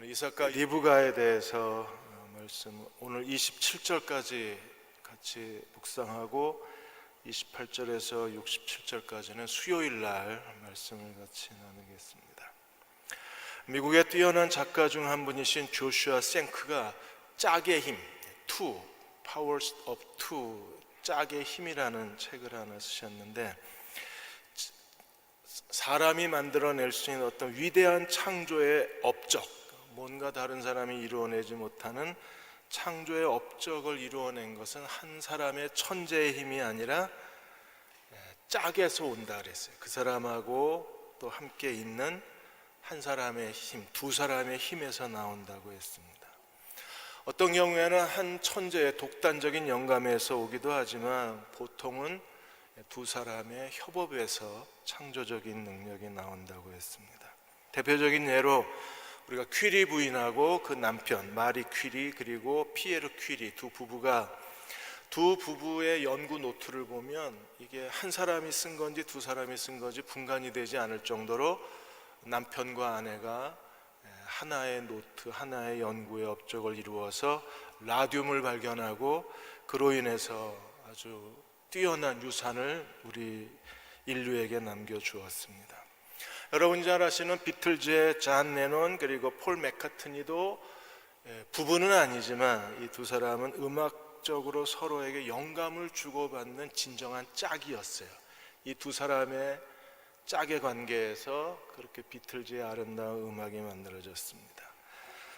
이삭과 리브가에 대해서 말씀 오늘 27절까지 같이 묵상하고 28절에서 67절까지는 수요일 날 말씀을 같이 나누겠습니다. 미국의 뛰어난 작가 중 한 분이신 조슈아 생크가 짝의 힘, Two, Powers of Two, 짝의 힘이라는 책을 하나 쓰셨는데, 사람이 만들어낼 수 있는 어떤 위대한 창조의 업적, 뭔가 다른 사람이 이루어내지 못하는 창조의 업적을 이루어낸 것은 한 사람의 천재의 힘이 아니라 짝에서 온다 그랬어요. 그 사람하고 또 함께 있는 한 사람의 힘, 두 사람의 힘에서 나온다고 했습니다. 어떤 경우에는 한 천재의 독단적인 영감에서 오기도 하지만 보통은 두 사람의 협업에서 창조적인 능력이 나온다고 했습니다. 대표적인 예로 우리가 퀴리 부인하고 그 남편 마리 퀴리 그리고 피에르 퀴리 두 부부의 연구 노트를 보면 이게 한 사람이 쓴 건지 두 사람이 쓴 건지 분간이 되지 않을 정도로 남편과 아내가 하나의 노트, 하나의 연구의 업적을 이루어서 라듐을 발견하고 그로 인해서 아주 뛰어난 유산을 우리 인류에게 남겨주었습니다. 여러분이 잘 아시는 비틀즈의 존 레논 그리고 폴 맥카트니도 부부는 아니지만 이 두 사람은 음악적으로 서로에게 영감을 주고받는 진정한 짝이었어요. 이 두 사람의 짝의 관계에서 그렇게 비틀즈의 아름다운 음악이 만들어졌습니다.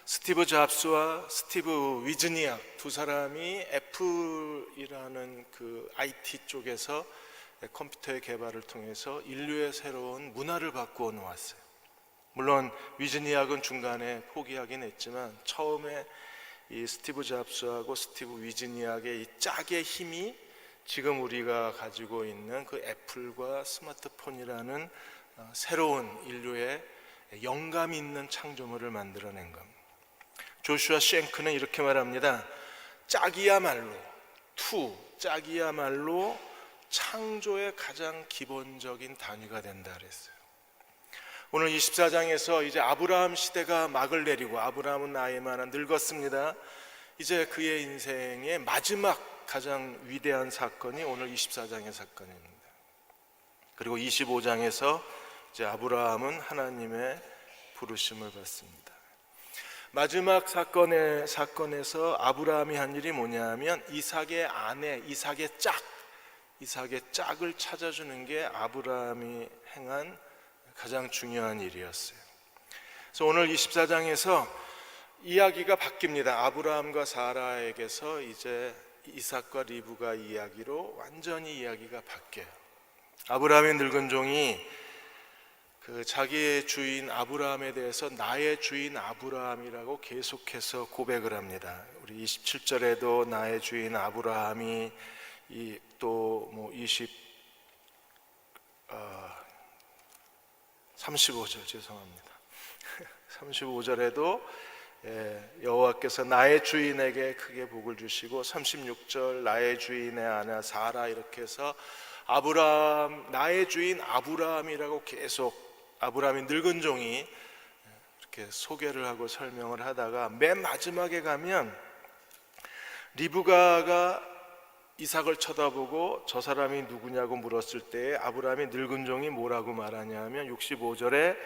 스티브 잡스와 스티브 위즈니악 두 사람이 애플이라는 그 IT 쪽에서 컴퓨터의 개발을 통해서 인류의 새로운 문화를 바꾸어 놓았어요. 물론 위즈니악은 중간에 포기하긴 했지만 처음에 이 스티브 잡스하고 스티브 위즈니악의 이 짝의 힘이 지금 우리가 가지고 있는 그 애플과 스마트폰이라는 새로운 인류의 영감 있는 창조물을 만들어낸 겁니다. 조슈아 쉔크는 이렇게 말합니다. 짝이야말로 짝이야말로 창조의 가장 기본적인 단위가 된다 그랬어요. 오늘 24장에서 이제 아브라함 시대가 막을 내리고 아브라함은 나이 많아 늙었습니다. 이제 그의 인생의 마지막 가장 위대한 사건이 오늘 24장의 사건입니다. 그리고 25장에서 이제 아브라함은 하나님의 부르심을 받습니다. 마지막 사건에서 아브라함이 한 일이 뭐냐면 이삭의 아내, 이삭의 짝을 찾아주는 게 아브라함이 행한 가장 중요한 일이었어요. 그래서 오늘 24장에서 이야기가 바뀝니다. 아브라함과 사라에게서 이제 이삭과 리브가 이야기로 완전히 이야기가 바뀌어요. 아브라함의 늙은 종이 그 자기의 주인 아브라함에 대해서 나의 주인 아브라함이라고 계속해서 고백을 합니다. 우리 27절에도 나의 주인 아브라함이 또 35절 죄송합니다. 35절에도 여호와께서 나의 주인에게 크게 복을 주시고 36절 나의 주인의 아내 사라 이렇게 해서 아브라함 나의 주인 아브라함이라고 계속 아브라함이 늙은 종이 이렇게 소개를 하고 설명을 하다가 맨 마지막에 가면 리브가가 이삭을 쳐다보고 저 사람이 누구냐고 물었을 때 아브라함이 늙은 종이 뭐라고 말하냐 하면 65절에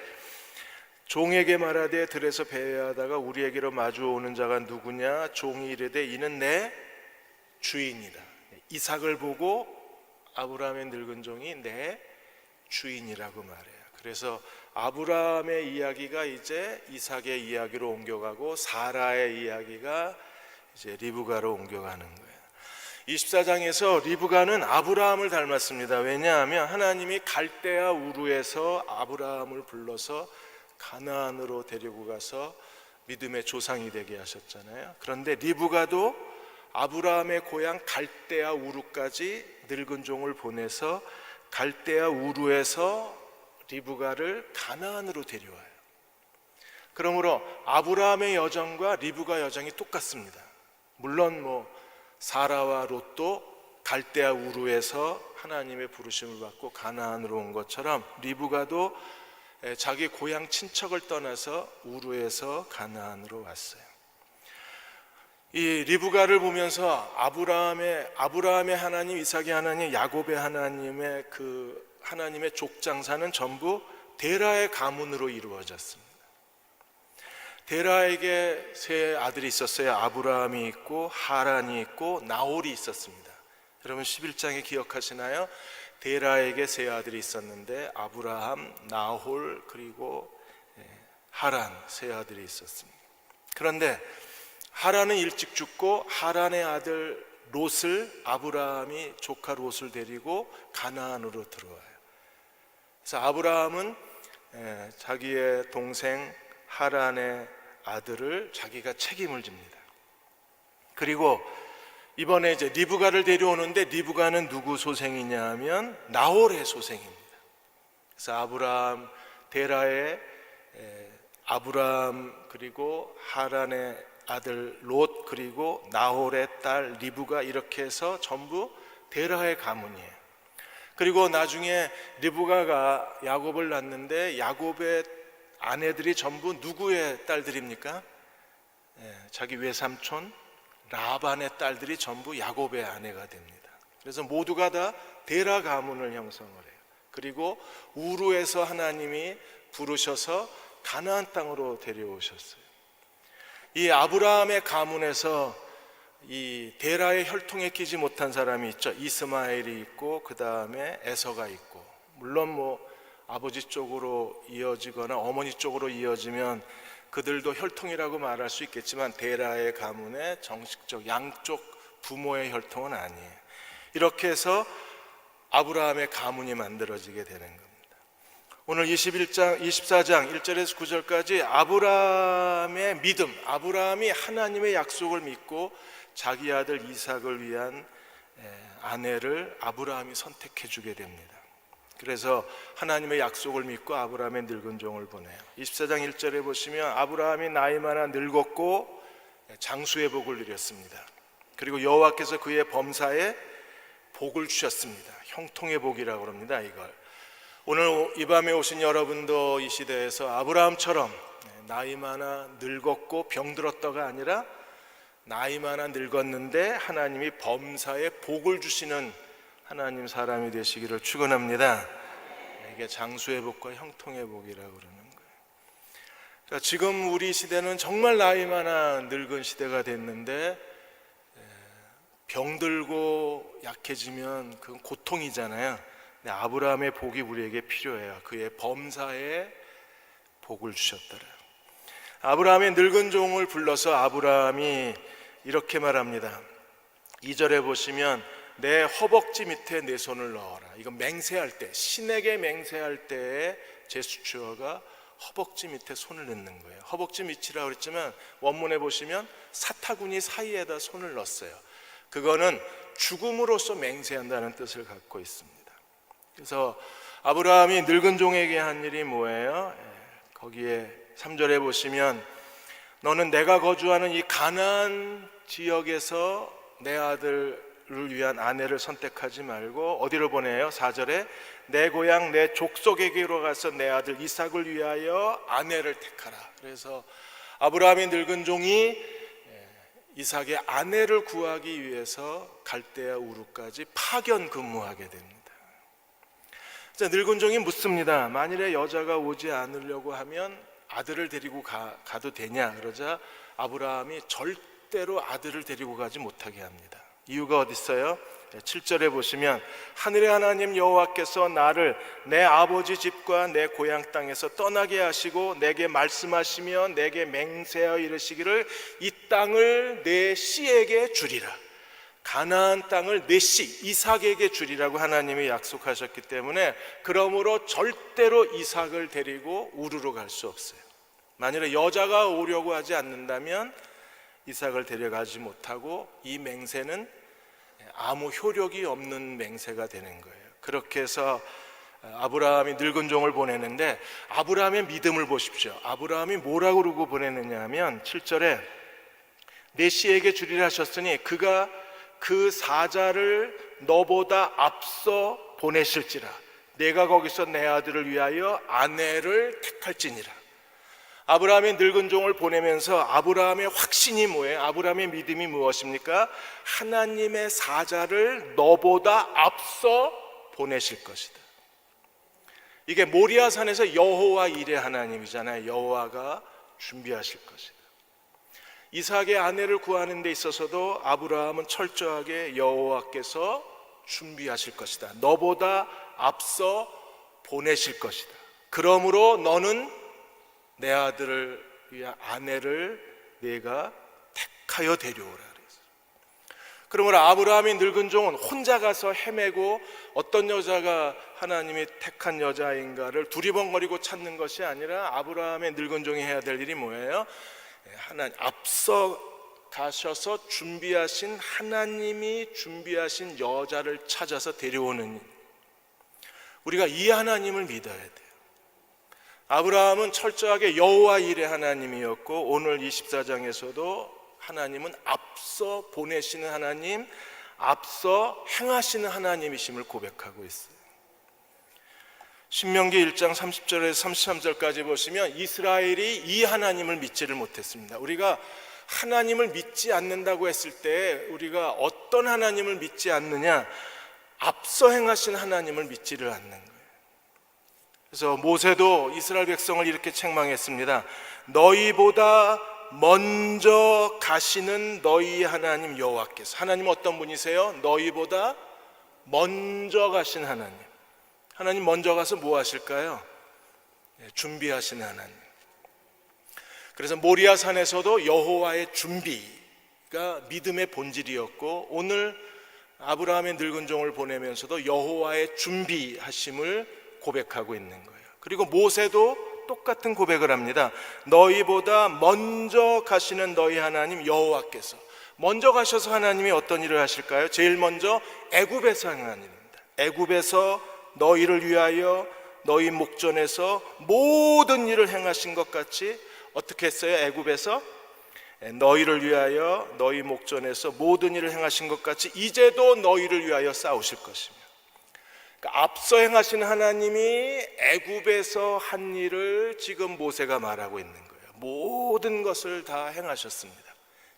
종에게 말하되 들에서 배회하다가 우리에게로 마주오는 자가 누구냐 종이 이르되 이는 내 주인이다. 이삭을 보고 아브라함의 늙은 종이 내 주인이라고 말해요. 그래서 아브라함의 이야기가 이제 이삭의 이야기로 옮겨가고 사라의 이야기가 이제 리브가로 옮겨가는 거예요. 24장에서 리브가는 아브라함을 닮았습니다. 왜냐하면 하나님이 갈대아 우르에서 아브라함을 불러서 가나안으로 데리고 가서 믿음의 조상이 되게 하셨잖아요. 그런데 리브가도 아브라함의 고향 갈대아 우르까지 늙은 종을 보내서 갈대아 우르에서 리브가를 가나안으로 데려와요. 그러므로 아브라함의 여정과 리브가 여정이 똑같습니다. 물론 사라와 롯도 갈대아 우르에서 하나님의 부르심을 받고 가나안으로 온 것처럼 리브가도 자기 고향 친척을 떠나서 우르에서 가나안으로 왔어요. 이 리브가를 보면서 아브라함의 하나님, 이삭의 하나님, 야곱의 하나님의 그 하나님의 족장사는 전부 데라의 가문으로 이루어졌습니다. 데라에게 세 아들이 있었어요. 아브라함이 있고 하란이 있고 나홀이 있었습니다. 여러분 11장에 기억하시나요? 데라에게 세 아들이 있었는데 아브라함, 나홀 그리고 하란 세 아들이 있었습니다. 그런데 하란은 일찍 죽고 하란의 아들 롯을 아브라함이 조카 롯을 데리고 가나안으로 들어와요. 그래서 아브라함은 자기의 동생 하란의 아들을 자기가 책임을 집니다. 그리고 이번에 이제 리브가를 데려오는데 리브가는 누구 소생이냐 하면 나홀의 소생입니다. 그래서 아브라함, 데라의 아브라함 그리고 하란의 아들 롯 그리고 나홀의 딸 리브가 이렇게 해서 전부 데라의 가문이에요. 그리고 나중에 리브가가 야곱을 낳는데 야곱의 아내들이 전부 누구의 딸들입니까? 자기 외삼촌 라반의 딸들이 전부 야곱의 아내가 됩니다. 그래서 모두가 다 데라 가문을 형성을 해요. 그리고 우르에서 하나님이 부르셔서 가나안 땅으로 데려오셨어요. 이 아브라함의 가문에서 이 데라의 혈통에 끼지 못한 사람이 있죠. 이스마엘이 있고 그 다음에 에서가 있고, 물론 뭐 아버지 쪽으로 이어지거나 어머니 쪽으로 이어지면 그들도 혈통이라고 말할 수 있겠지만 데라의 가문의 정식적 양쪽 부모의 혈통은 아니에요. 이렇게 해서 아브라함의 가문이 만들어지게 되는 겁니다. 오늘 24장 1절에서 9절까지 아브라함의 믿음, 아브라함이 하나님의 약속을 믿고 자기 아들 이삭을 위한 아내를 아브라함이 선택해 주게 됩니다. 그래서 하나님의 약속을 믿고 아브라함의 늙은 종을 보내요. 24장 1절에 보시면 아브라함이 나이 많아 늙었고 장수의 복을 누렸습니다. 그리고 여호와께서 그의 범사에 복을 주셨습니다. 형통의 복이라고 합니다. 이걸 오늘 이 밤에 오신 여러분도 이 시대에서 아브라함처럼 나이 많아 늙었고 병들었다가 아니라 나이 많아 늙었는데 하나님이 범사에 복을 주시는 하나님 사람이 되시기를 축원합니다. 이게 장수의 복과 형통의 복이라고 그러는 거예요. 그러니까 지금 우리 시대는 정말 나이 많아 늙은 시대가 됐는데 병들고 약해지면 그건 고통이잖아요. 근데 아브라함의 복이 우리에게 필요해요. 그의 범사에 복을 주셨더래요. 아브라함의 늙은 종을 불러서 아브라함이 이렇게 말합니다. 2절에 보시면 내 허벅지 밑에 내 손을 넣어라. 이건 맹세할 때, 신에게 맹세할 때의 제스처가 허벅지 밑에 손을 넣는 거예요. 허벅지 밑이라고 그랬지만 원문에 보시면 사타구니 사이에다 손을 넣었어요. 그거는 죽음으로써 맹세한다는 뜻을 갖고 있습니다. 그래서 아브라함이 늙은 종에게 한 일이 뭐예요? 거기에 3절에 보시면 너는 내가 거주하는 이 가나안 지역에서 내 아들을 위한 아내를 선택하지 말고 어디로 보내요? 4절에 내 고향 내 족속에게로 가서 내 아들 이삭을 위하여 아내를 택하라. 그래서 아브라함의 늙은 종이 이삭의 아내를 구하기 위해서 갈대아 우르까지 파견 근무하게 됩니다. 자, 늙은 종이 묻습니다. 만일에 여자가 오지 않으려고 하면 아들을 데리고 가도 되냐? 그러자 아브라함이 절대로 아들을 데리고 가지 못하게 합니다. 이유가 어디 있어요? 7절에 보시면 하늘의 하나님 여호와께서 나를 내 아버지 집과 내 고향 땅에서 떠나게 하시고 내게 말씀하시며 내게 맹세하여 이르시기를 이 땅을 내 씨에게 주리라. 가나안 땅을 내 씨 이삭에게 주리라고 하나님이 약속하셨기 때문에 그러므로 절대로 이삭을 데리고 우르로 갈 수 없어요. 만일에 여자가 오려고 하지 않는다면 이삭을 데려가지 못하고 이 맹세는 아무 효력이 없는 맹세가 되는 거예요. 그렇게 해서 아브라함이 늙은 종을 보내는데 아브라함의 믿음을 보십시오. 아브라함이 뭐라고 그러고 보내느냐 하면 7절에 내 씨에게 주리라 하셨으니 그가 그 사자를 너보다 앞서 보내실지라 내가 거기서 내 아들을 위하여 아내를 택할지니라. 아브라함의 늙은 종을 보내면서 아브라함의 확신이 뭐예요? 아브라함의 믿음이 무엇입니까? 하나님의 사자를 너보다 앞서 보내실 것이다. 이게 모리아산에서 여호와 일의 하나님이잖아요. 여호와가 준비하실 것이다. 이삭의 아내를 구하는 데 있어서도 아브라함은 철저하게 여호와께서 준비하실 것이다. 너보다 앞서 보내실 것이다. 그러므로 너는 내 아들을 위한 아내를 내가 택하여 데려오라 그랬어요. 그러므로 아브라함의 늙은 종은 혼자 가서 헤매고 어떤 여자가 하나님이 택한 여자인가를 두리번거리고 찾는 것이 아니라 아브라함의 늙은 종이 해야 될 일이 뭐예요? 하나님 앞서 가셔서 준비하신, 하나님이 준비하신 여자를 찾아서 데려오는 일. 우리가 이 하나님을 믿어야 돼요. 아브라함은 철저하게 여호와 일의 하나님이었고 오늘 24장에서도 하나님은 앞서 보내시는 하나님, 앞서 행하시는 하나님이심을 고백하고 있어요. 신명기 1장 30절에서 33절까지 보시면 이스라엘이 이 하나님을 믿지를 못했습니다. 우리가 하나님을 믿지 않는다고 했을 때 우리가 어떤 하나님을 믿지 않느냐? 앞서 행하신 하나님을 믿지를 않는 거예요. 그래서 모세도 이스라엘 백성을 이렇게 책망했습니다. 너희보다 먼저 가시는 너희 하나님 여호와께서. 하나님은 어떤 분이세요? 너희보다 먼저 가신 하나님. 하나님 먼저 가서 뭐 하실까요? 준비하시는 하나님. 그래서 모리아산에서도 여호와의 준비가 믿음의 본질이었고 오늘 아브라함의 늙은 종을 보내면서도 여호와의 준비하심을 고백하고 있는 거예요. 그리고 모세도 똑같은 고백을 합니다. 너희보다 먼저 가시는 너희 하나님 여호와께서. 먼저 가셔서 하나님이 어떤 일을 하실까요? 제일 먼저 애굽에서 하나님입니다. 애굽에서 너희를 위하여 너희 목전에서 모든 일을 행하신 것 같이 어떻게 했어요? 애굽에서 너희를 위하여 너희 목전에서 모든 일을 행하신 것 같이 이제도 너희를 위하여 싸우실 것입니다. 그러니까 앞서 행하신 하나님이 애굽에서 한 일을 지금 모세가 말하고 있는 거예요. 모든 것을 다 행하셨습니다.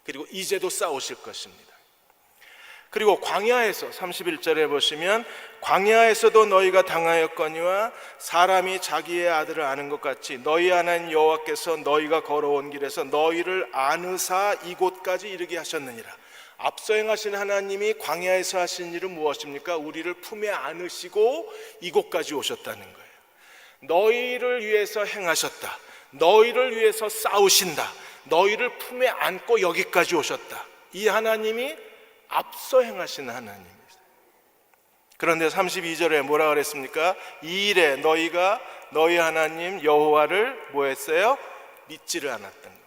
그리고 이제도 싸우실 것입니다. 그리고 광야에서 31절에 보시면 광야에서도 너희가 당하였거니와 사람이 자기의 아들을 아는 것 같이 너희 하나님 여호와께서 너희가 걸어온 길에서 너희를 안으사 이곳까지 이르게 하셨느니라. 앞서 행하신 하나님이 광야에서 하신 일은 무엇입니까? 우리를 품에 안으시고 이곳까지 오셨다는 거예요. 너희를 위해서 행하셨다. 너희를 위해서 싸우신다. 너희를 품에 안고 여기까지 오셨다. 이 하나님이 앞서 행하신 하나님입니다. 그런데 32절에 뭐라 그랬습니까? 이 일에 너희가 너희 하나님 여호와를 뭐 했어요? 믿지를 않았던 겁니다.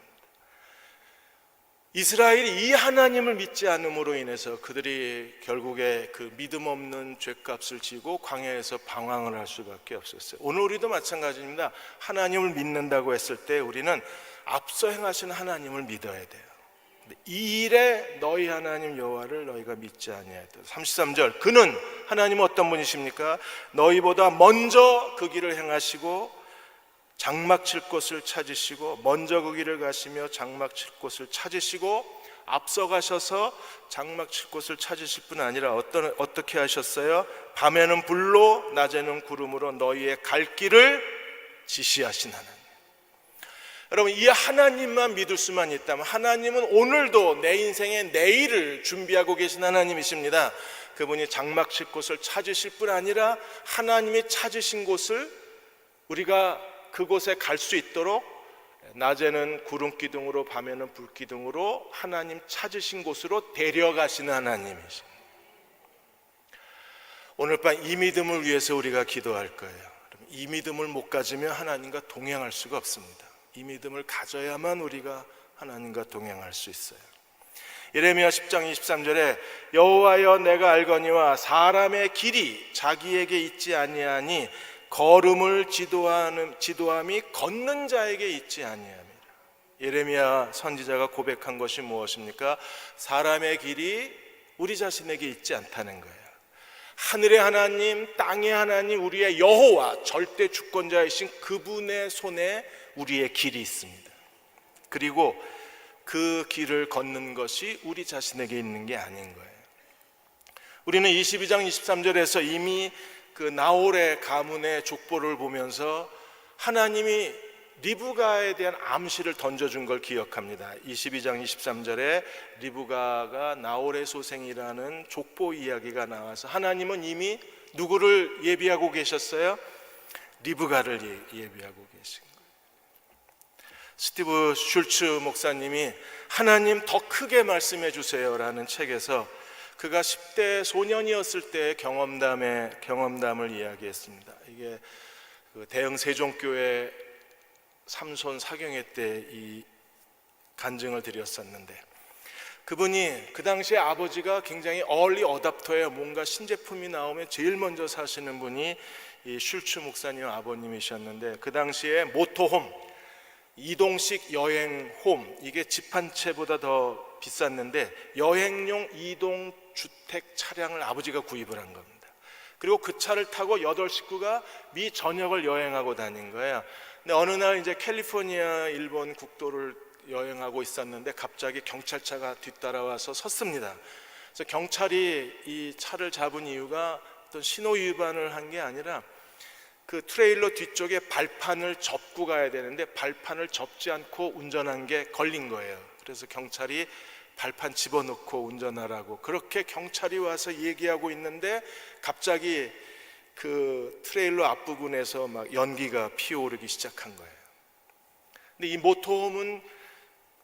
이스라엘이 이 하나님을 믿지 않음으로 인해서 그들이 결국에 그 믿음 없는 죗값을 지고 광야에서 방황을 할 수밖에 없었어요. 오늘 우리도 마찬가지입니다. 하나님을 믿는다고 했을 때 우리는 앞서 행하신 하나님을 믿어야 돼요. 이 일에 너희 하나님 여호와를 너희가 믿지 아니하였다. 33절 그는 하나님은 어떤 분이십니까? 너희보다 먼저 그 길을 행하시고 장막 칠 곳을 찾으시고 먼저 그 길을 가시며 장막 칠 곳을 찾으시고 앞서 가셔서 장막 칠 곳을 찾으실 뿐 아니라 어떻게 하셨어요? 밤에는 불로 낮에는 구름으로 너희의 갈 길을 지시하신 하나님. 여러분 이 하나님만 믿을 수만 있다면 하나님은 오늘도 내 인생의 내일을 준비하고 계신 하나님이십니다. 그분이 장막 칠 곳을 찾으실 뿐 아니라 하나님이 찾으신 곳을 우리가 그곳에 갈 수 있도록 낮에는 구름 기둥으로 밤에는 불 기둥으로 하나님 찾으신 곳으로 데려가시는 하나님이십니다. 오늘 밤 이 믿음을 위해서 우리가 기도할 거예요. 이 믿음을 못 가지면 하나님과 동행할 수가 없습니다. 이 믿음을 가져야만 우리가 하나님과 동행할 수 있어요. 예레미야 10장 23절에 여호와여 내가 알거니와 사람의 길이 자기에게 있지 아니하니 걸음을 지도함이 걷는 자에게 있지 아니함이라. 예레미야 선지자가 고백한 것이 무엇입니까? 사람의 길이 우리 자신에게 있지 않다는 거예요. 하늘의 하나님, 땅의 하나님, 우리의 여호와, 절대 주권자이신 그분의 손에 우리의 길이 있습니다. 그리고 그 길을 걷는 것이 우리 자신에게 있는 게 아닌 거예요. 우리는 22장 23절에서 이미 그 나홀의 가문의 족보를 보면서 하나님이 리브가에 대한 암시를 던져준 걸 기억합니다. 22장 23절에 리브가가 나홀의 소생이라는 족보 이야기가 나와서 하나님은 이미 누구를 예비하고 계셨어요? 리브가를 예비하고 계신 거예요. 스티브 슐츠 목사님이 하나님 더 크게 말씀해 주세요라는 책에서 그가 10대 소년이었을 때의 경험담을 이야기했습니다. 이게 그 대흥 세종교회 삼손 사경회 때 이 간증을 드렸었는데, 그분이 그 당시에 아버지가 굉장히 얼리 어답터예요. 뭔가 신제품이 나오면 제일 먼저 사시는 분이 이 슐츠 목사님 아버님이셨는데, 그 당시에 모토홈, 이동식 여행홈, 이게 집 한 채보다 더 비쌌는데 여행용 이동 주택 차량을 아버지가 구입을 한 겁니다. 그리고 그 차를 타고 8식구가 미 전역을 여행하고 다닌 거예요. 근데 어느 날 이제 캘리포니아 일본 국도를 여행하고 있었는데 갑자기 경찰차가 뒤따라와서 섰습니다. 그래서 경찰이 이 차를 잡은 이유가 어떤 신호 위반을 한 게 아니라 그 트레일러 뒤쪽에 발판을 접고 가야 되는데 발판을 접지 않고 운전한 게 걸린 거예요. 그래서 경찰이 발판 집어넣고 운전하라고, 그렇게 경찰이 와서 얘기하고 있는데 갑자기 그 트레일러 앞부분에서 막 연기가 피어오르기 시작한 거예요. 근데 이 모토홈은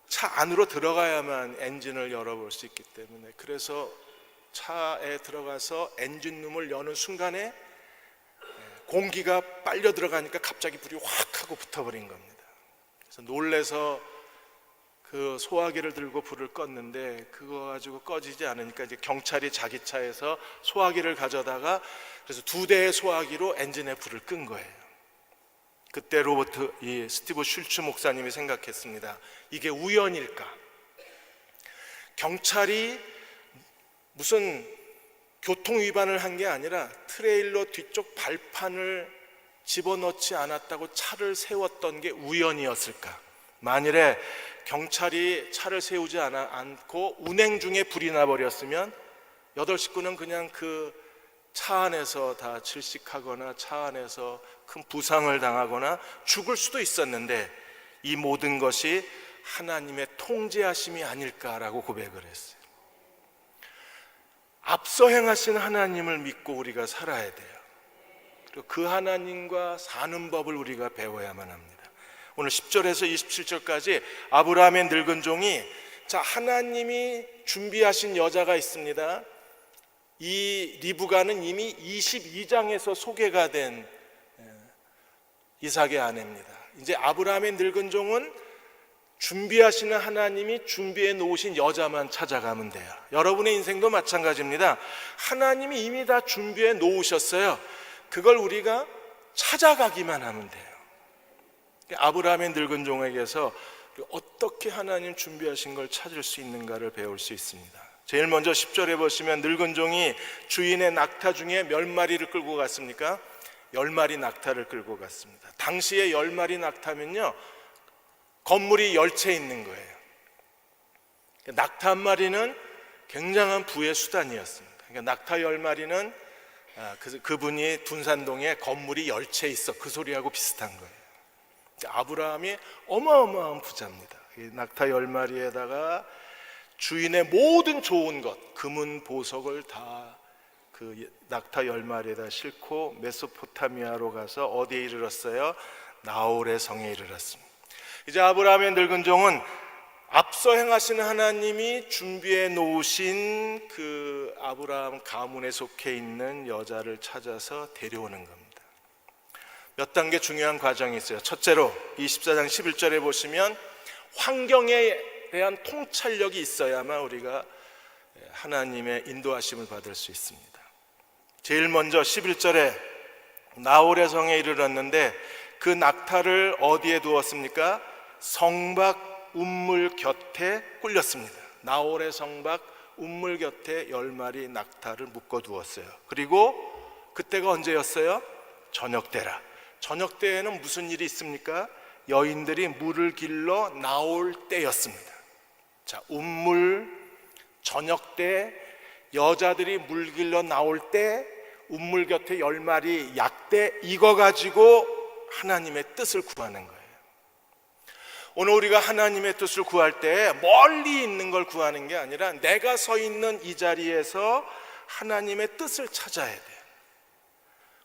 차 안으로 들어가야만 엔진을 열어볼 수 있기 때문에, 그래서 차에 들어가서 엔진룸을 여는 순간에 공기가 빨려 들어가니까 갑자기 불이 확 하고 붙어버린 겁니다. 그래서 놀래서 그 소화기를 들고 불을 껐는데 그거 가지고 꺼지지 않으니까 이제 경찰이 자기 차에서 소화기를 가져다가 그래서 2대의 소화기로 엔진에 불을 끈 거예요. 그때 이 스티브 슐츠 목사님이 생각했습니다. 이게 우연일까? 경찰이 무슨 교통 위반을 한 게 아니라 트레일러 뒤쪽 발판을 집어넣지 않았다고 차를 세웠던 게 우연이었을까? 만일에 경찰이 차를 세우지 않고 운행 중에 불이 나버렸으면 8식구는 그냥 그 차 안에서 다 질식하거나 차 안에서 큰 부상을 당하거나 죽을 수도 있었는데, 이 모든 것이 하나님의 통제하심이 아닐까라고 고백을 했어요. 앞서 행하신 하나님을 믿고 우리가 살아야 돼요. 그리고 그 하나님과 사는 법을 우리가 배워야만 합니다. 오늘 10절에서 27절까지 아브라함의 늙은 종이, 자, 하나님이 준비하신 여자가 있습니다. 이 리브가는 이미 22장에서 소개가 된 이삭의 아내입니다. 이제 아브라함의 늙은 종은 준비하시는 하나님이 준비해 놓으신 여자만 찾아가면 돼요. 여러분의 인생도 마찬가지입니다. 하나님이 이미 다 준비해 놓으셨어요. 그걸 우리가 찾아가기만 하면 돼요. 아브라함의 늙은 종에게서 어떻게 하나님 준비하신 걸 찾을 수 있는가를 배울 수 있습니다. 제일 먼저 10절에 보시면 늙은 종이 주인의 낙타 중에 몇 마리를 끌고 갔습니까? 10마리 낙타를 끌고 갔습니다. 당시에 10마리 낙타면요, 건물이 10채 있는 거예요. 낙타 한 마리는 굉장한 부의 수단이었습니다. 그러니까 낙타 10마리는 그분이 둔산동에 건물이 10채 있어, 그 소리하고 비슷한 거예요. 아브라함이 어마어마한 부자입니다. 낙타 10마리에다가 주인의 모든 좋은 것, 금은 보석을 다 그 낙타 10마리에다 싣고 메소포타미아로 가서 어디에 이르렀어요? 나홀의 성에 이르렀습니다. 이제 아브라함의 늙은 종은 앞서 행하시는 하나님이 준비해 놓으신 그 아브라함 가문에 속해 있는 여자를 찾아서 데려오는 겁니다. 몇 단계 중요한 과정이 있어요. 첫째로 24장 11절에 보시면 환경에 대한 통찰력이 있어야만 우리가 하나님의 인도하심을 받을 수 있습니다. 제일 먼저 11절에 나홀의 성에 이르렀는데 그 낙타를 어디에 두었습니까? 성박 운물 곁에 꿀렸습니다. 나홀의 성박 우물 곁에 10마리 낙타를 묶어두었어요. 그리고 그때가 언제였어요? 저녁 때라. 저녁 때에는 무슨 일이 있습니까? 여인들이 물을 길러 나올 때였습니다. 자, 우물, 저녁 때, 여자들이 물 길러 나올 때, 우물 곁에 10마리 약대, 이거 가지고 하나님의 뜻을 구하는 거예요. 오늘 우리가 하나님의 뜻을 구할 때 멀리 있는 걸 구하는 게 아니라 내가 서 있는 이 자리에서 하나님의 뜻을 찾아야 돼요.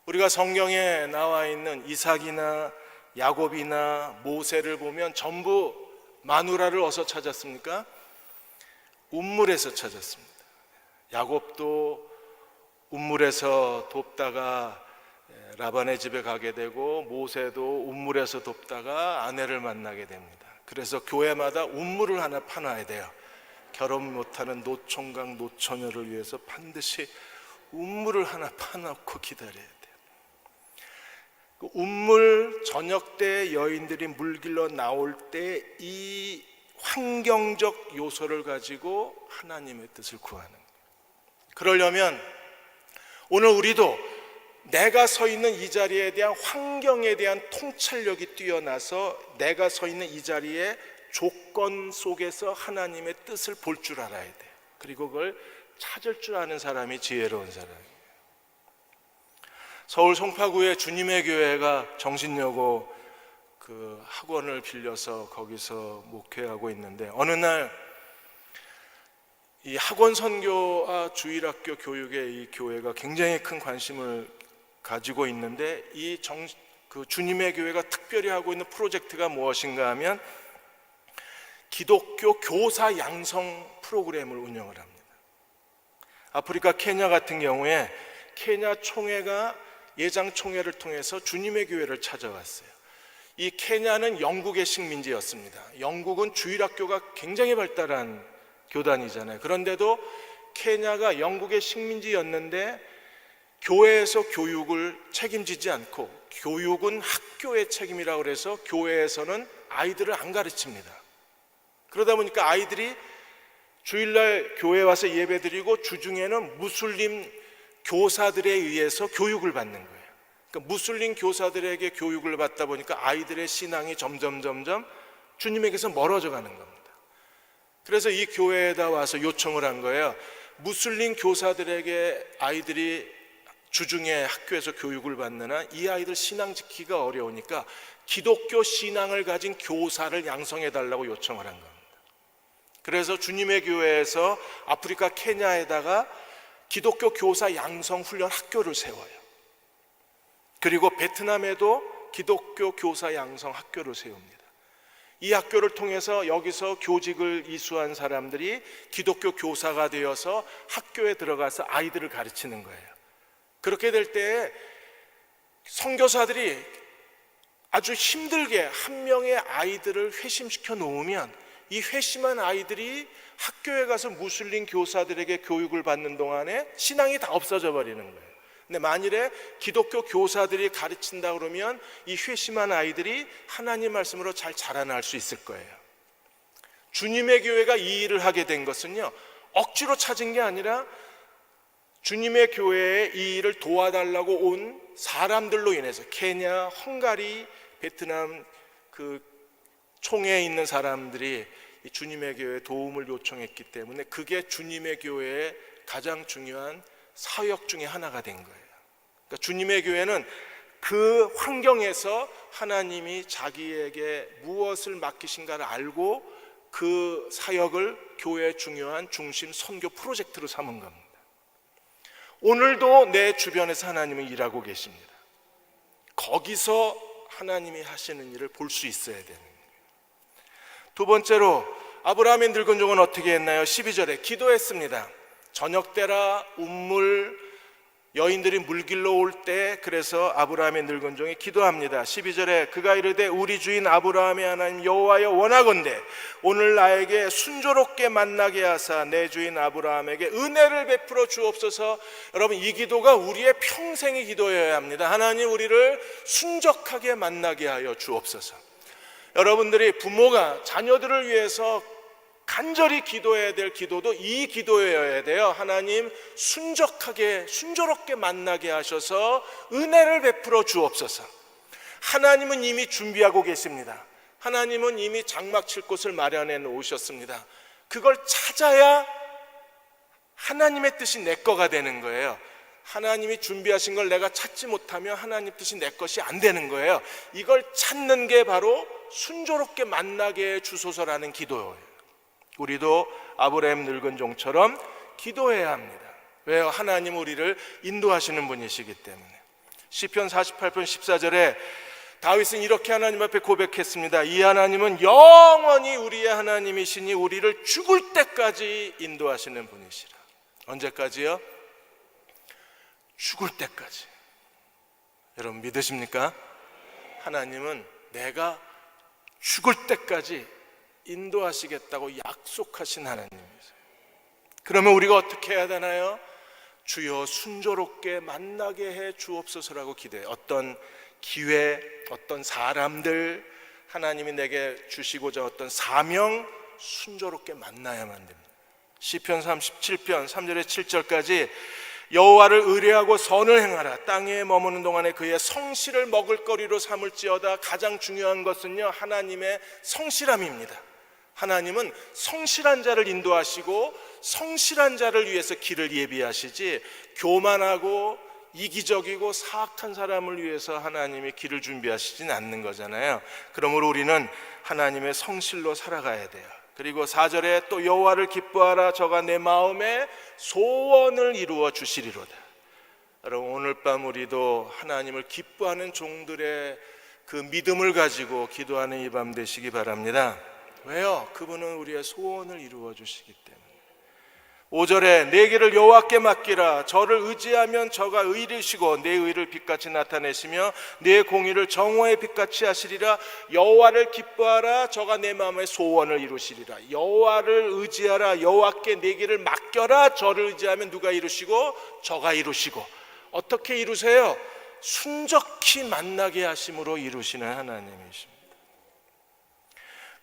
우리가 성경에 나와 있는 이삭이나 야곱이나 모세를 보면 전부 마누라를 어디서 찾았습니까? 우물에서 찾았습니다. 야곱도 우물에서 돕다가 라반의 집에 가게 되고, 모세도 우물에서 돕다가 아내를 만나게 됩니다. 그래서 교회마다 우물을 하나 파놔야 돼요. 결혼 못하는 노총각 노처녀를 위해서 반드시 우물을 하나 파놓고 기다려야 돼요. 그 우물, 저녁 때 여인들이 물 길러 나올 때 이 환경적 요소를 가지고 하나님의 뜻을 구하는 거예요. 그러려면 오늘 우리도 내가 서 있는 이 자리에 대한 환경에 대한 통찰력이 뛰어나서 내가 서 있는 이 자리의 조건 속에서 하나님의 뜻을 볼 줄 알아야 돼요. 그리고 그걸 찾을 줄 아는 사람이 지혜로운 사람이에요. 서울 송파구에 주님의 교회가 정신여고 그 학원을 빌려서 거기서 목회하고 있는데, 어느 날 이 학원 선교와 주일학교 교육에 이 교회가 굉장히 큰 관심을 가지고 있는데, 그 주님의 교회가 특별히 하고 있는 프로젝트가 무엇인가 하면 기독교 교사 양성 프로그램을 운영을 합니다. 아프리카 케냐 같은 경우에 케냐 총회가 예장 총회를 통해서 주님의 교회를 찾아왔어요. 이 케냐는 영국의 식민지였습니다. 영국은 주일학교가 굉장히 발달한 교단이잖아요. 그런데도 케냐가 영국의 식민지였는데 교회에서 교육을 책임지지 않고, 교육은 학교의 책임이라고 그래서 교회에서는 아이들을 안 가르칩니다. 그러다 보니까 아이들이 주일날 교회에 와서 예배드리고 주중에는 무슬림 교사들에 의해서 교육을 받는 거예요. 그러니까 무슬림 교사들에게 교육을 받다 보니까 아이들의 신앙이 점점 주님에게서 멀어져 가는 겁니다. 그래서 이 교회에다 와서 요청을 한 거예요. 무슬림 교사들에게 아이들이 주중에 학교에서 교육을 받는 한 이 아이들 신앙 지키기가 어려우니까 기독교 신앙을 가진 교사를 양성해 달라고 요청을 한 겁니다. 그래서 주님의 교회에서 아프리카 케냐에다가 기독교 교사 양성 훈련 학교를 세워요. 그리고 베트남에도 기독교 교사 양성 학교를 세웁니다. 이 학교를 통해서 여기서 교직을 이수한 사람들이 기독교 교사가 되어서 학교에 들어가서 아이들을 가르치는 거예요. 그렇게 될 때 선교사들이 아주 힘들게 한 명의 아이들을 회심시켜 놓으면 이 회심한 아이들이 학교에 가서 무슬림 교사들에게 교육을 받는 동안에 신앙이 다 없어져 버리는 거예요. 근데 만일에 기독교 교사들이 가르친다 그러면 이 회심한 아이들이 하나님 말씀으로 잘 자라날 수 있을 거예요. 주님의 교회가 이 일을 하게 된 것은요, 억지로 찾은 게 아니라 주님의 교회에 이 일을 도와달라고 온 사람들로 인해서, 케냐, 헝가리, 베트남 그 총회에 있는 사람들이 이 주님의 교회에 도움을 요청했기 때문에 그게 주님의 교회의 가장 중요한 사역 중에 하나가 된 거예요. 그러니까 주님의 교회는 그 환경에서 하나님이 자기에게 무엇을 맡기신가를 알고 그 사역을 교회의 중요한 중심 선교 프로젝트로 삼은 겁니다. 오늘도 내 주변에서 하나님은 일하고 계십니다. 거기서 하나님이 하시는 일을 볼 수 있어야 되는 거예요. 두 번째로 아브라함의 늙은 종은 어떻게 했나요? 12절에 기도했습니다. 저녁 때라 우물, 여인들이 물 길러 올 때, 그래서 아브라함의 늙은 종이 기도합니다. 12절에 그가 이르되 우리 주인 아브라함의 하나님 여호와여, 원하건대 오늘 나에게 순조롭게 만나게 하사 내 주인 아브라함에게 은혜를 베풀어 주옵소서. 여러분, 이 기도가 우리의 평생의 기도여야 합니다. 하나님, 우리를 순적하게 만나게 하여 주옵소서. 여러분들이 부모가 자녀들을 위해서 간절히 기도해야 될 기도도 이 기도여야 돼요. 하나님, 순조롭게 만나게 하셔서 은혜를 베풀어 주옵소서. 하나님은 이미 준비하고 계십니다. 하나님은 이미 장막 칠 곳을 마련해 놓으셨습니다. 그걸 찾아야 하나님의 뜻이 내 거가 되는 거예요. 하나님이 준비하신 걸 내가 찾지 못하면 하나님 뜻이 내 것이 안 되는 거예요. 이걸 찾는 게 바로 순조롭게 만나게 해 주소서라는 기도예요. 우리도 아브라함 늙은 종처럼 기도해야 합니다. 왜요? 하나님 우리를 인도하시는 분이시기 때문에. 시편 48편 14절에 다윗은 이렇게 하나님 앞에 고백했습니다. 이 하나님은 영원히 우리의 하나님이시니 우리를 죽을 때까지 인도하시는 분이시라. 언제까지요? 죽을 때까지. 여러분 믿으십니까? 하나님은 내가 죽을 때까지 인도하시겠다고 약속하신 하나님이세요. 그러면 우리가 어떻게 해야 되나요? 주여 순조롭게 만나게 해 주옵소서라고 기도해요. 어떤 기회, 어떤 사람들, 하나님이 내게 주시고자 어떤 사명, 순조롭게 만나야만 됩니다. 시편 37편 3절에 7절까지 여호와를 의뢰하고 선을 행하라. 땅에 머무는 동안에 그의 성실을 먹을거리로 삼을지어다. 가장 중요한 것은요, 하나님의 성실함입니다. 하나님은 성실한 자를 인도하시고 성실한 자를 위해서 길을 예비하시지, 교만하고 이기적이고 사악한 사람을 위해서 하나님이 길을 준비하시진 않는 거잖아요. 그러므로 우리는 하나님의 성실로 살아가야 돼요. 그리고 4절에 또 여호와를 기뻐하라. 저가 내 마음에 소원을 이루어 주시리로다. 여러분 오늘 밤 우리도 하나님을 기뻐하는 종들의 그 믿음을 가지고 기도하는 이 밤 되시기 바랍니다. 왜요? 그분은 우리의 소원을 이루어 주시기 때문에. 5절에 내 길을 여호와께 맡기라. 저를 의지하면 저가 의리시고 내 의를 빛같이 나타내시며 내 공의를 정오의 빛같이 하시리라. 여호와를 기뻐하라. 저가 내 마음의 소원을 이루시리라. 여호와를 의지하라. 여호와께 내 길을 맡겨라. 저를 의지하면 누가 이루시고? 저가 이루시고. 어떻게 이루세요? 순적히 만나게 하심으로 이루시는 하나님이십니다.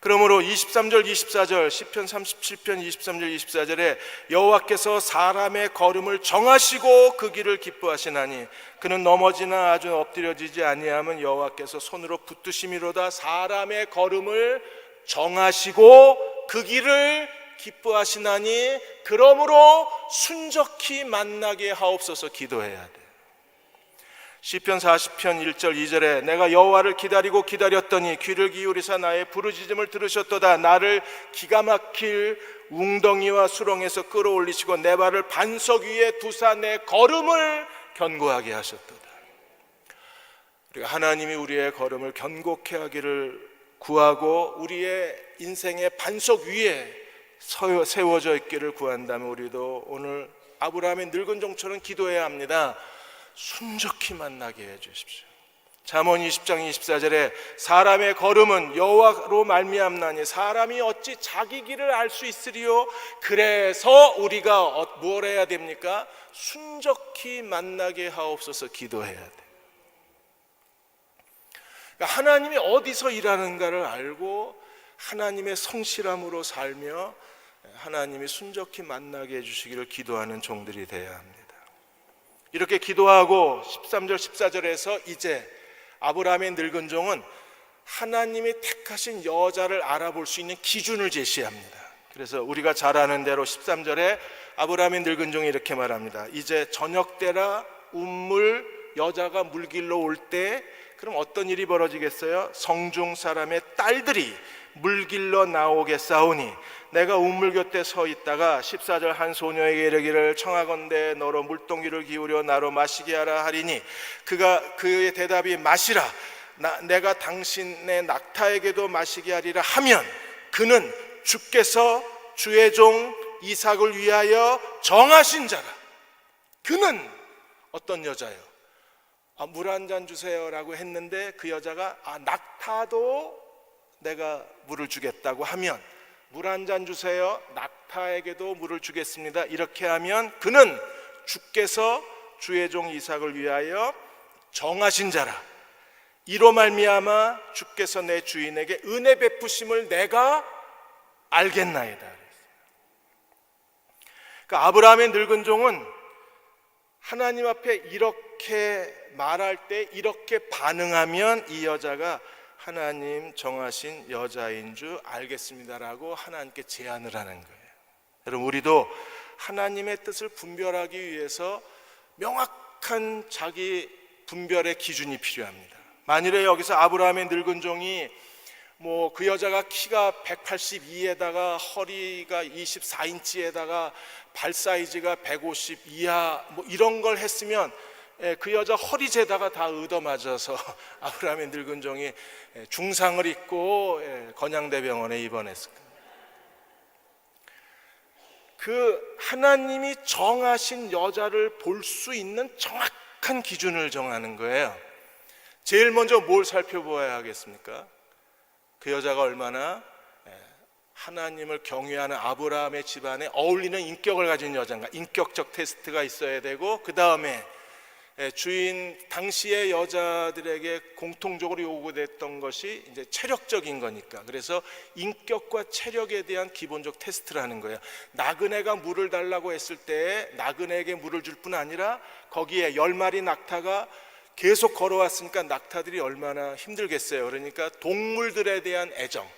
그러므로 23절 24절 시편 37편 23절 24절에 여호와께서 사람의 걸음을 정하시고 그 길을 기뻐하시나니 그는 넘어지나 아주 엎드려지지 아니하면 여호와께서 손으로 붙드심이로다. 사람의 걸음을 정하시고 그 길을 기뻐하시나니 그러므로 순적히 만나게 하옵소서 기도해야 돼요. 시편 40편 1절 2절에 내가 여호와를 기다리고 기다렸더니 귀를 기울이사 나의 부르짖음을 들으셨도다. 나를 기가 막힐 웅덩이와 수렁에서 끌어올리시고 내 발을 반석 위에 두사 내 걸음을 견고하게 하셨도다. 우리가 하나님이 우리의 걸음을 견고케 하기를 구하고 우리의 인생의 반석 위에 세워져 있기를 구한다면 우리도 오늘 아브라함의 늙은 종처럼 기도해야 합니다. 순적히 만나게 해 주십시오. 잠언 20장 24절에 사람의 걸음은 여호와로 말미암나니 사람이 어찌 자기 길을 알 수 있으리요. 그래서 우리가 뭘 해야 됩니까? 순적히 만나게 하옵소서 기도해야 돼요. 그러니까 하나님이 어디서 일하는가를 알고 하나님의 성실함으로 살며 하나님이 순적히 만나게 해주시기를 기도하는 종들이 되어야 합니다. 이렇게 기도하고 13절 14절에서 이제 아브라함의 늙은 종은 하나님이 택하신 여자를 알아볼 수 있는 기준을 제시합니다. 그래서 우리가 잘 아는 대로 13절에 아브라함의 늙은 종이 이렇게 말합니다. 이제 저녁 때라 운물 여자가 물길로 올 때 그럼 어떤 일이 벌어지겠어요? 성중 사람의 딸들이 물길로 나오겠사오니 내가 운물 곁에 서 있다가 14절 한 소녀에게 이르기를 청하건대 너로 물동이를 기울여 나로 마시게 하라 하리니 그의 대답이 마시라. 내가 당신의 낙타에게도 마시게 하리라 하면 그는 주께서 주의 종 이삭을 위하여 정하신 자라. 그는 어떤 여자예요? 물 한 잔 주세요라고 했는데 그 여자가 낙타도 내가 물을 주겠다고 하면 물 한 잔 주세요. 낙타에게도 물을 주겠습니다. 이렇게 하면 그는 주께서 주의 종 이삭을 위하여 정하신 자라. 이로 말미암아 주께서 내 주인에게 은혜 베푸심을 내가 알겠나이다. 그러니까 아브라함의 늙은 종은 하나님 앞에 이렇게 말할 때 이렇게 반응하면 이 여자가 하나님 정하신 여자인 줄 알겠습니다라고 하나님께 제안을 하는 거예요. 여러분, 우리도 하나님의 뜻을 분별하기 위해서 명확한 자기 분별의 기준이 필요합니다. 만일에 여기서 아브라함의 늙은 종이 그 여자가 키가 182에다가 허리가 24인치에다가 발 사이즈가 150 이하 이런 걸 했으면 그 여자 허리 재다가 다 얻어맞아서 아브라함의 늙은 종이 중상을 입고 건양대병원에 입원했을 거예요. 그 하나님이 정하신 여자를 볼 수 있는 정확한 기준을 정하는 거예요. 제일 먼저 뭘 살펴보아야 하겠습니까? 그 여자가 얼마나 하나님을 경외하는 아브라함의 집안에 어울리는 인격을 가진 여자인가, 인격적 테스트가 있어야 되고, 그 다음에 주인 당시의 여자들에게 공통적으로 요구됐던 것이 이제 체력적인 거니까, 그래서 인격과 체력에 대한 기본적 테스트를 하는 거예요. 나그네가 물을 달라고 했을 때 나그네에게 물을 줄 뿐 아니라 거기에 10마리 낙타가 계속 걸어왔으니까 낙타들이 얼마나 힘들겠어요. 그러니까 동물들에 대한 애정,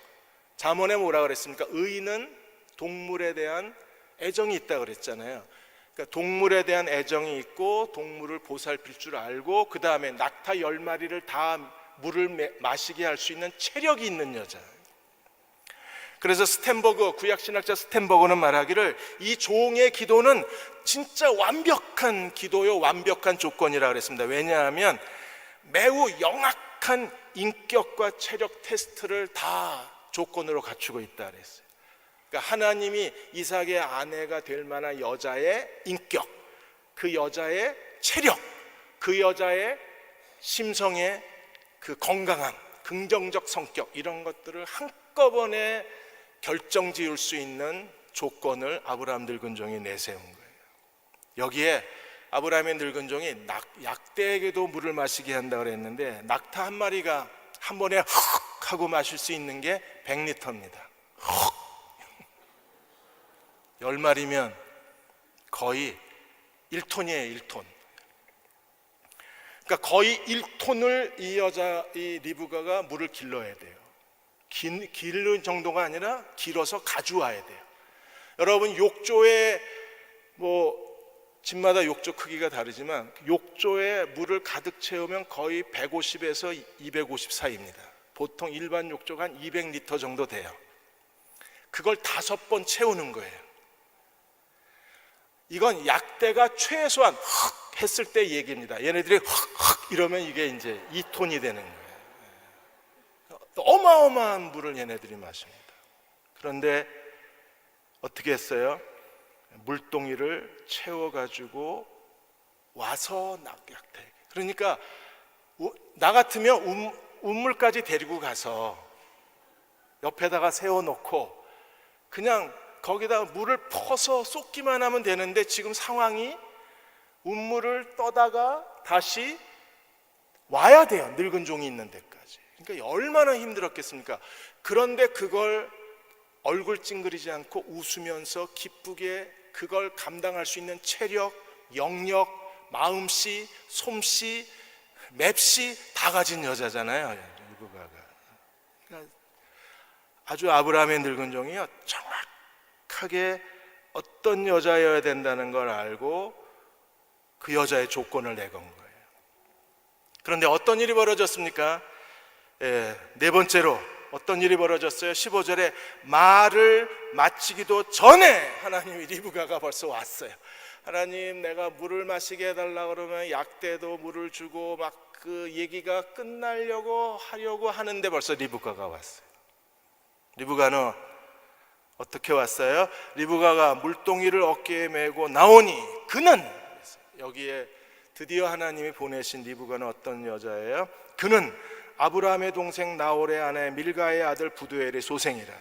잠언에 뭐라 그랬습니까? 의인은 동물에 대한 애정이 있다 그랬잖아요. 그러니까 동물에 대한 애정이 있고 동물을 보살필 줄 알고, 그 다음에 낙타 10마리를 다 물을 마시게 할 수 있는 체력이 있는 여자. 그래서 구약신학자 스텐버그는 말하기를 이 종의 기도는 진짜 완벽한 기도요, 완벽한 조건이라 그랬습니다. 왜냐하면 매우 영악한 인격과 체력 테스트를 다 조건으로 갖추고 있다 그랬어요. 그러니까 하나님이 이삭의 아내가 될 만한 여자의 인격, 그 여자의 체력, 그 여자의 심성의 그 건강함, 긍정적 성격, 이런 것들을 한꺼번에 결정 지을 수 있는 조건을 아브라함 늙은 종이 내세운 거예요. 여기에 아브라함의 늙은 종이 약대에게도 물을 마시게 한다고 그랬는데, 낙타 한 마리가 한 번에 헉 하고 마실 수 있는 게 100리터입니다. 10마리면 거의 1톤이에요, 1톤. 그러니까 거의 1톤을 이 리브가가 물을 길러야 돼요. 기르는 정도가 아니라 길어서 가져와야 돼요. 여러분, 욕조에 집마다 욕조 크기가 다르지만 욕조에 물을 가득 채우면 거의 150에서 250 사이입니다. 보통 일반 욕조가 한 200리터 정도 돼요. 그걸 5번 채우는 거예요. 이건 약대가 최소한 헉 했을 때 얘기입니다. 얘네들이 헉 이러면 이게 이제 2톤이 되는 거예요. 어마어마한 물을 얘네들이 마십니다. 그런데 어떻게 했어요? 물동이를 채워가지고 와서 약대. 그러니까 나 같으면 운물까지 데리고 가서 옆에다가 세워놓고 그냥 거기다 물을 퍼서 쏟기만 하면 되는데, 지금 상황이 운물을 떠다가 다시 와야 돼요. 늙은 종이 있는 데까지. 그러니까 얼마나 힘들었겠습니까? 그런데 그걸 얼굴 찡그리지 않고 웃으면서 기쁘게 그걸 감당할 수 있는 체력, 영역, 마음씨, 솜씨, 맵씨 다 가진 여자잖아요, 리브가가. 그러니까 아주 아브라함의 늙은 종이요, 정확하게 어떤 여자여야 된다는 걸 알고 그 여자의 조건을 내건 거예요. 그런데 어떤 일이 벌어졌습니까? 네 번째로 어떤 일이 벌어졌어요? 15절에 말을 마치기도 전에 하나님이 리브가가 벌써 왔어요. 하나님, 내가 물을 마시게 해달라 그러면 약대도 물을 주고 막 그 얘기가 끝나려고 하려고 하는데 벌써 리브가가 왔어요. 리브가는 어떻게 왔어요? 리브가가 물동이를 어깨에 메고 나오니 그는, 여기에 드디어 하나님이 보내신 리브가는 어떤 여자예요? 그는 아브라함의 동생 나홀의 아내 밀가의 아들 부두엘의 소생이라.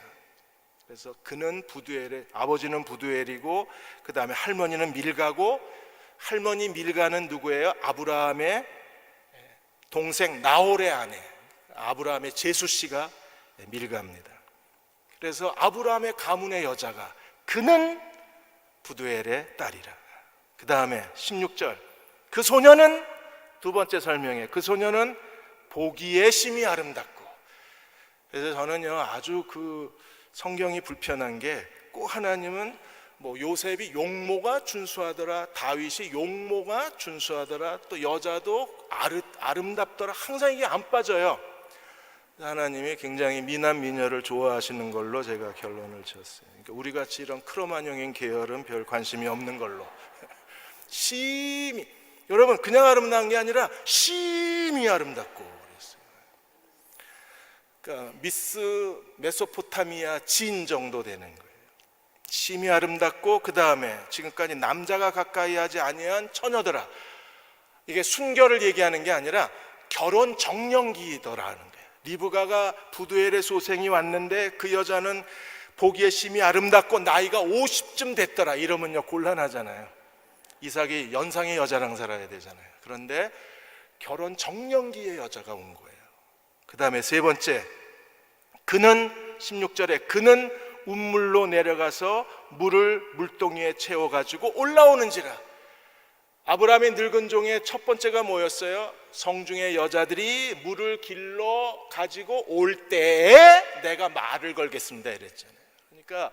그래서 그는 부두엘의, 아버지는 부두엘이고 그 다음에 할머니는 밀가고, 할머니 밀가는 누구예요? 아브라함의 동생 나홀의 아내, 아브라함의 제수씨가 밀가입니다. 그래서 아브라함의 가문의 여자가, 그는 부두엘의 딸이라. 그 다음에 16절, 그 소녀는, 두 번째 설명에, 그 소녀는 보기에 심히 아름답고. 그래서 저는요, 아주 그 성경이 불편한 게, 꼭 하나님은 뭐 요셉이 용모가 준수하더라, 다윗이 용모가 준수하더라, 또 여자도 아름답더라, 항상 이게 안 빠져요. 하나님이 굉장히 미남 미녀를 좋아하시는 걸로 제가 결론을 지었어요. 그러니까 우리 같이 이런 크로마뇽인 계열은 별 관심이 없는 걸로. 심히, 여러분 그냥 아름다운 게 아니라 심히 아름답고 그랬어요. 그러니까 미스 메소포타미아 진 정도 되는 거예요. 심히 아름답고, 그 다음에 지금까지 남자가 가까이 하지 아니한 처녀더라. 이게 순결을 얘기하는 게 아니라 결혼 정령기더라는 거예요. 리브가가 부두엘의 소생이 왔는데 그 여자는 보기에 심히 아름답고 나이가 50쯤 됐더라. 이러면요 곤란하잖아요. 이삭이 연상의 여자랑 살아야 되잖아요. 그런데 결혼 정령기의 여자가 온 거예요. 그 다음에 세 번째, 그는 16절에 그는 운물로 내려가서 물을 물동이에 채워가지고 올라오는지라. 아브라함의 늙은 종의 첫 번째가 뭐였어요? 성중의 여자들이 물을 길러 가지고 올 때에 내가 말을 걸겠습니다 이랬잖아요. 그러니까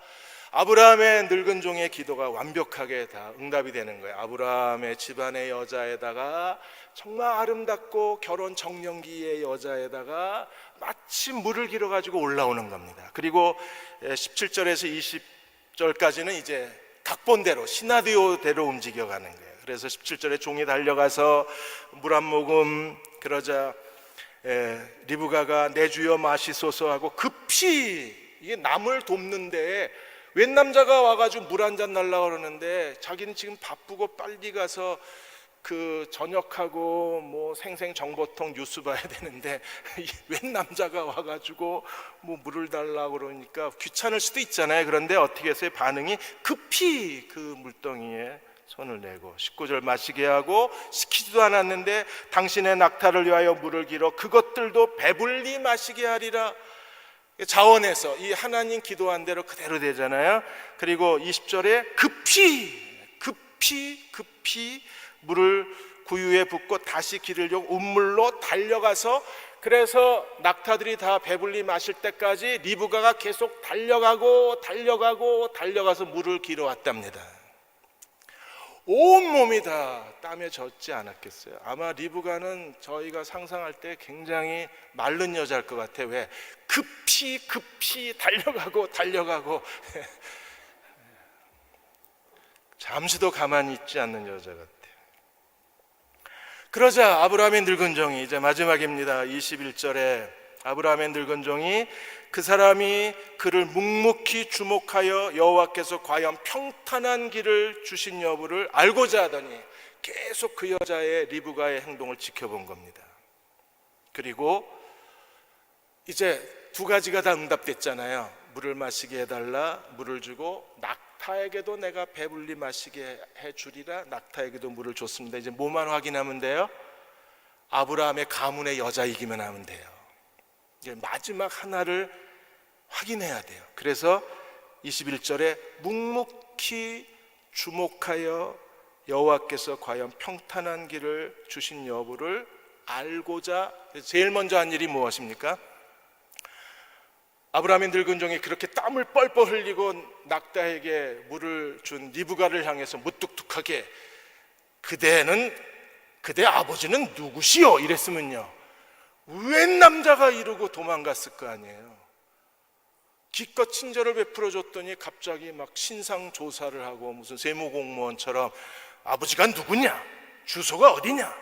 아브라함의 늙은 종의 기도가 완벽하게 다 응답이 되는 거예요. 아브라함의 집안의 여자에다가 정말 아름답고 결혼 정령기의 여자에다가 마침 물을 길어 가지고 올라오는 겁니다. 그리고 17절에서 20절까지는 이제 각본대로 시나리오대로 움직여가는 거예요. 그래서 17절에 종이 달려가서 물 한 모금, 그러자 리브가가 내 주여 마시소서 하고 급히, 이게 남을 돕는데 웬 남자가 와가지고 물 한 잔 달라고 그러는데 자기는 지금 바쁘고 빨리 가서 그 저녁하고 뭐 생생정보통 뉴스 봐야 되는데 웬 남자가 와가지고 뭐 물을 달라고 그러니까 귀찮을 수도 있잖아요. 그런데 어떻게 해서의 반응이 급히 그 물동이에 손을 내고 19절 마시게 하고, 시키지도 않았는데 당신의 낙타를 위하여 물을 길어 그것들도 배불리 마시게 하리라. 자원해서 이 하나님 기도한 대로 그대로 되잖아요. 그리고 20절에 급히 물을 구유에 붓고 다시 기르려고 운물로 달려가서, 그래서 낙타들이 다 배불리 마실 때까지 리브가가 계속 달려가서 물을 길어 왔답니다. 온몸이 다 땀에 젖지 않았겠어요? 아마 리브가는 저희가 상상할 때 굉장히 마른 여자일 것 같아요. 왜? 급히 달려가고 잠시도 가만히 있지 않는 여자 같아요. 그러자 아브라함의 늙은 종이, 이제 마지막입니다. 21절에 아브라함의 늙은 종이 그 사람이 그를 묵묵히 주목하여 여호와께서 과연 평탄한 길을 주신 여부를 알고자 하더니 계속 그 여자의 리브가의 행동을 지켜본 겁니다. 그리고 이제 두 가지가 다 응답됐잖아요. 물을 마시게 해달라, 물을 주고 낙타에게도 내가 배불리 마시게 해주리라. 낙타에게도 물을 줬습니다. 이제 뭐만 확인하면 돼요? 아브라함의 가문의 여자이기만 하면 돼요. 이제 마지막 하나를 확인해야 돼요. 그래서 21절에 묵묵히 주목하여 여호와께서 과연 평탄한 길을 주신 여부를 알고자, 제일 먼저 한 일이 무엇입니까? 아브라함의 늙은 종이 그렇게 땀을 뻘뻘 흘리고 낙타에게 물을 준 리브가를 향해서 무뚝뚝하게 그대 아버지는 누구시오? 이랬으면요, 웬 남자가 이러고 도망갔을 거 아니에요. 기껏 친절을 베풀어 줬더니 갑자기 막 신상 조사를 하고 무슨 세무공무원처럼 아버지가 누구냐? 주소가 어디냐?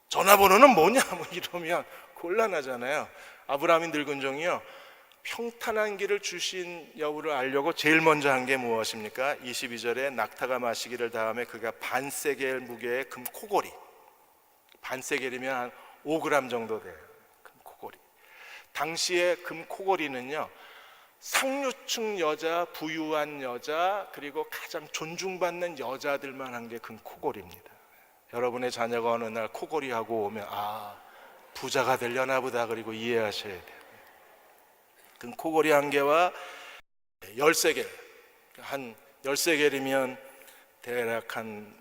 전화번호는 뭐냐? 뭐 이러면 곤란하잖아요. 아브라함이 늙은 종이요, 평탄한 길을 주신 여부를 알려고 제일 먼저 한 게 무엇입니까? 22절에 낙타가 마시기를 다음에 그가 반세겔 무게의 금 코골이, 반세겔이면 한 5g 정도 돼요. 금 코골이. 당시에 금 코골이는요, 상류층 여자, 부유한 여자, 그리고 가장 존중받는 여자들만 한 게 금 코골이입니다. 여러분의 자녀가 어느 날 코골이하고 오면 부자가 되려나 보다, 그리고 이해하셔야 돼요. 금 코골이 한 개와 13개, 한 13개리면 대략 한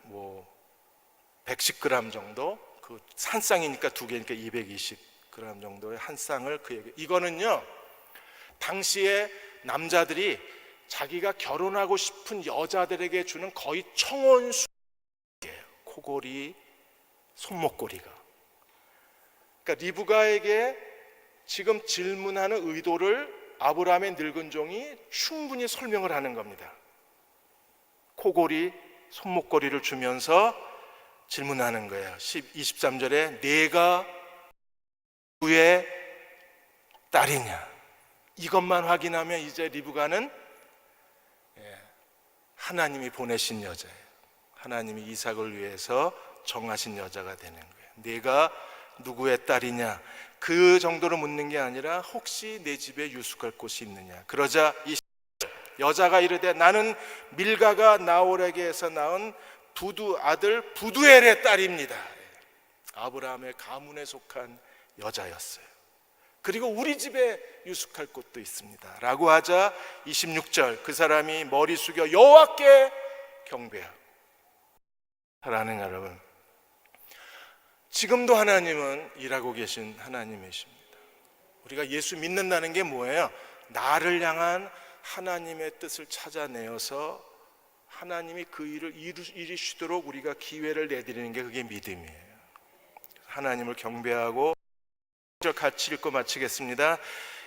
110g 정도, 그 한 쌍이니까 2개니까 220g 정도의 한 쌍을 그에게. 이거는요, 당시에 남자들이 자기가 결혼하고 싶은 여자들에게 주는 거의 청혼수예요. 코골이, 손목걸이가. 그러니까 리브가에게 지금 질문하는 의도를 아브라함의 늙은 종이 충분히 설명을 하는 겁니다. 코골이, 손목걸이를 주면서 질문하는 거예요. 23절에 내가 누구의 딸이냐, 이것만 확인하면 이제 리브가는 하나님이 보내신 여자예요. 하나님이 이삭을 위해서 정하신 여자가 되는 거예요. 내가 누구의 딸이냐, 그 정도로 묻는 게 아니라 혹시 내 집에 유숙할 곳이 있느냐. 그러자 이 여자가 이르되 나는 밀가가 나홀에게서 낳은 부두 아들 부두엘의 딸입니다. 아브라함의 가문에 속한 여자였어요. 그리고 우리 집에 유숙할 곳도 있습니다 라고 하자 26절, 그 사람이 머리 숙여 여호와께 경배하고. 사랑하는 여러분, 지금도 하나님은 일하고 계신 하나님이십니다. 우리가 예수 믿는다는 게 뭐예요? 나를 향한 하나님의 뜻을 찾아내어서 하나님이 그 일을 이루시도록 우리가 기회를 내드리는 게 그게 믿음이에요. 하나님을 경배하고 같이 읽고 마치겠습니다.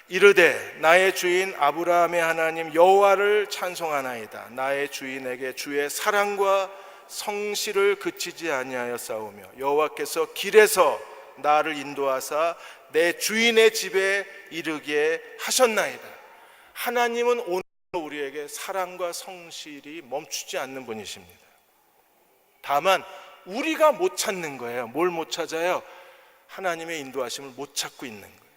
이르되 나의 주인 아브라함의 하나님 여호와를 찬송하나이다. 나의 주인에게 주의 사랑과 성실을 그치지 아니하여 싸우며 여호와께서 길에서 나를 인도하사 내 주인의 집에 이르게 하셨나이다. 하나님은 오늘 우리에게 사랑과 성실이 멈추지 않는 분이십니다. 다만 우리가 못 찾는 거예요. 뭘 못 찾아요? 하나님의 인도하심을 못 찾고 있는 거예요.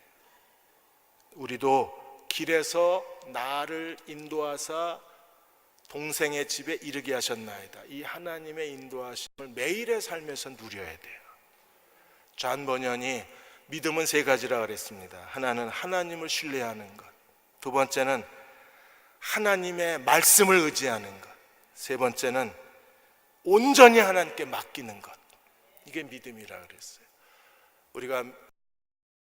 우리도 길에서 나를 인도하사 동생의 집에 이르게 하셨나이다. 이 하나님의 인도하심을 매일의 삶에서 누려야 돼요. 존 버년이 믿음은 3가지라 그랬습니다. 하나는 하나님을 신뢰하는 것, 두 번째는 하나님의 말씀을 의지하는 것, 세 번째는 온전히 하나님께 맡기는 것. 이게 믿음이라 그랬어요. 우리가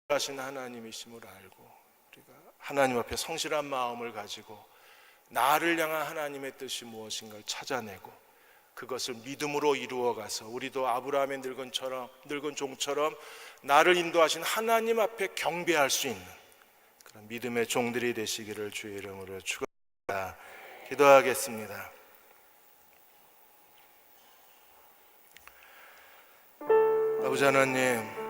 하신 하나님이심을 알고 우리가 하나님 앞에 성실한 마음을 가지고 나를 향한 하나님의 뜻이 무엇인가를 찾아내고 그것을 믿음으로 이루어가서 우리도 아브라함의 늙은 종처럼 나를 인도하신 하나님 앞에 경배할 수 있는 그런 믿음의 종들이 되시기를 주의 이름으로 축원합니다. 기도하겠습니다. 아버지 하나님,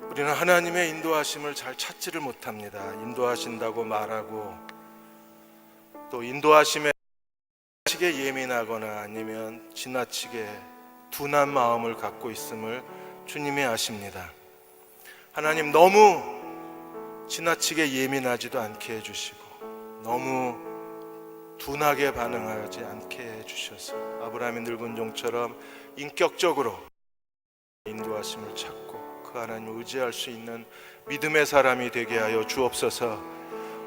우리는 하나님의 인도하심을 잘 찾지를 못합니다. 인도하신다고 말하고 또 인도하심에 지나치게 예민하거나 아니면 지나치게 둔한 마음을 갖고 있음을 주님이 아십니다. 하나님, 너무 지나치게 예민하지도 않게 해주시고 너무 둔하게 반응하지 않게 해주셔서 아브라함의 늙은 종처럼 인격적으로 인도하심을 찾고 그 하나님을 의지할 수 있는 믿음의 사람이 되게 하여 주옵소서.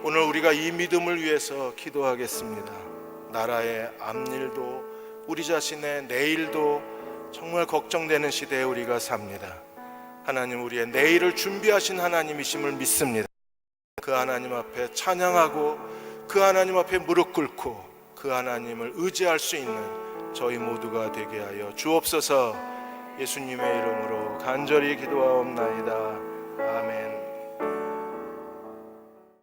오늘 우리가 이 믿음을 위해서 기도하겠습니다. 나라의 앞일도 우리 자신의 내일도 정말 걱정되는 시대에 우리가 삽니다. 하나님, 우리의 내일을 준비하신 하나님이심을 믿습니다. 그 하나님 앞에 찬양하고 그 하나님 앞에 무릎 꿇고 그 하나님을 의지할 수 있는 저희 모두가 되게 하여 주옵소서. 예수님의 이름으로 간절히 기도하옵나이다.